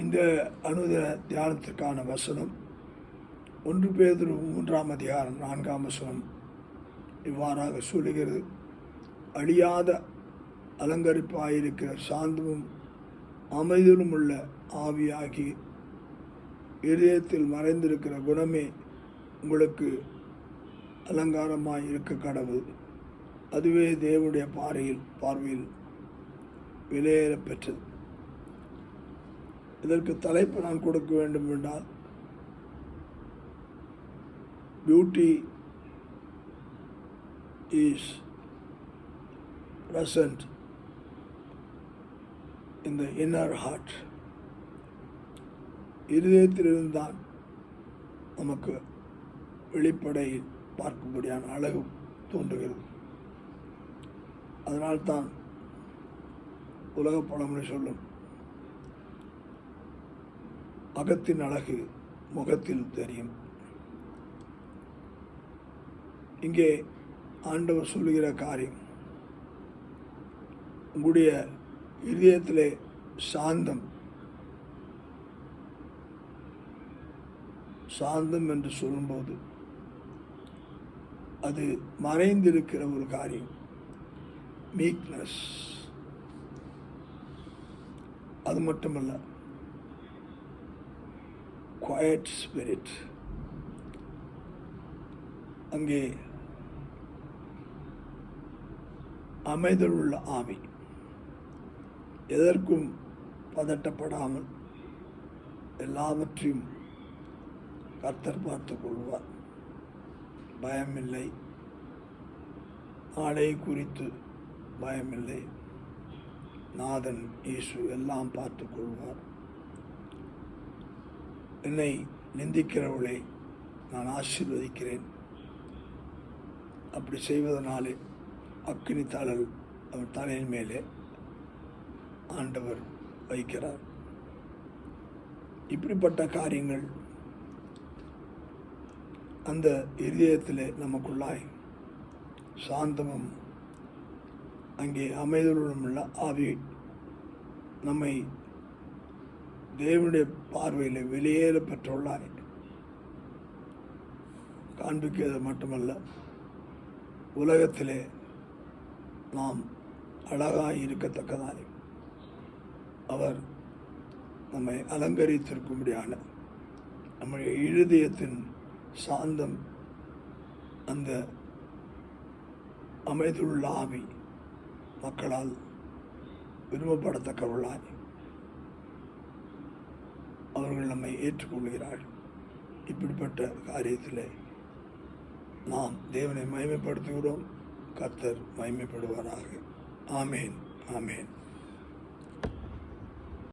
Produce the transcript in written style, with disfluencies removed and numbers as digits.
இந்த அனுதின தியானத்திற்கான வசனம் 1 பேதுரு 3 அதிகாரம் 4 வசனம் இவ்வாறாக சொல்லுகிறது. அழியாத அலங்கரிப்பாயிருக்கிற சாந்தமும் அமைதியும் உள்ள ஆவியாகி இதயத்தில் மறைந்திருக்கிற குணமே உங்களுக்கு அலங்காரமாய் இருக்க கடவுள். அதுவே தேவனுடைய பார்வையில் விலையேற பெற்றது. இதற்கு தலைப்பு நான் கொடுக்க வேண்டும் என்றால், beauty is present in the inner heart. இருதயத்திலிருந்தான் நமக்கு வெளிப்படையில் பார்க்கும்படியான அழகு தோன்றுகிறது. அதனால்தான் உலக பழமொழி சொல்லும், அகத்தின் அழகு முகத்தில் தெரியும். இங்கே ஆண்டவர் சொல்லுகிற காரியம், உங்களுடைய இதயத்திலே சாந்தம் என்று சொல்லும்போது அது மறைந்திருக்கிற ஒரு காரியம். மீக்னஸ். அது மட்டுமல்ல, குவைட் ஸ்பிரிட். அங்கே அமைதல் உள்ள ஆவி. எதற்கும் பதட்டப்படாமல் எல்லாவற்றையும் கர்த்தர் பார்த்து கொள்வார். பயமில்லை, நாளை குறித்து பயமில்லை. நாதன் இயேசு எல்லாம் பார்த்து கொள்வார். என்னை நிந்திக்கிறவளை நான் ஆசீர்வதிக்கிறேன். அப்படி செய்வதனாலே அக்கினி தழல் அவர் தலையின் மேலே ஆண்டவர் வைக்கிறார். இப்படிப்பட்ட காரியங்கள் அந்த இதயத்திலே நமக்குள்ளாய் சாந்தமும் அங்கே அமைதலுடன் உள்ள ஆவி நம்மை தேவனுடைய பார்வையில் வெளியேற பெற்றுள்ளாய் காண்பிக்கிறது மட்டுமல்ல, உலகத்திலே நாம் அழகாய் இருக்கத்தக்கதானே அவர் நம்மை அலங்கரித்திருக்கும்படியான நம்முடைய இருதயத்தின் சாந்தம், அந்த அமைதியுள்ள ஆவி மக்களால் விரும்பப்படத்தக்கவர்களாய் அவர்கள் நம்மை ஏற்றுக்கொள்கிறார்கள். இப்படிப்பட்ட காரியத்தில் நாம் தேவனை மகிமைப்படுத்துகிறோம். கர்த்தர் மகிமைப்படுவாராக. ஆமேன், ஆமேன்.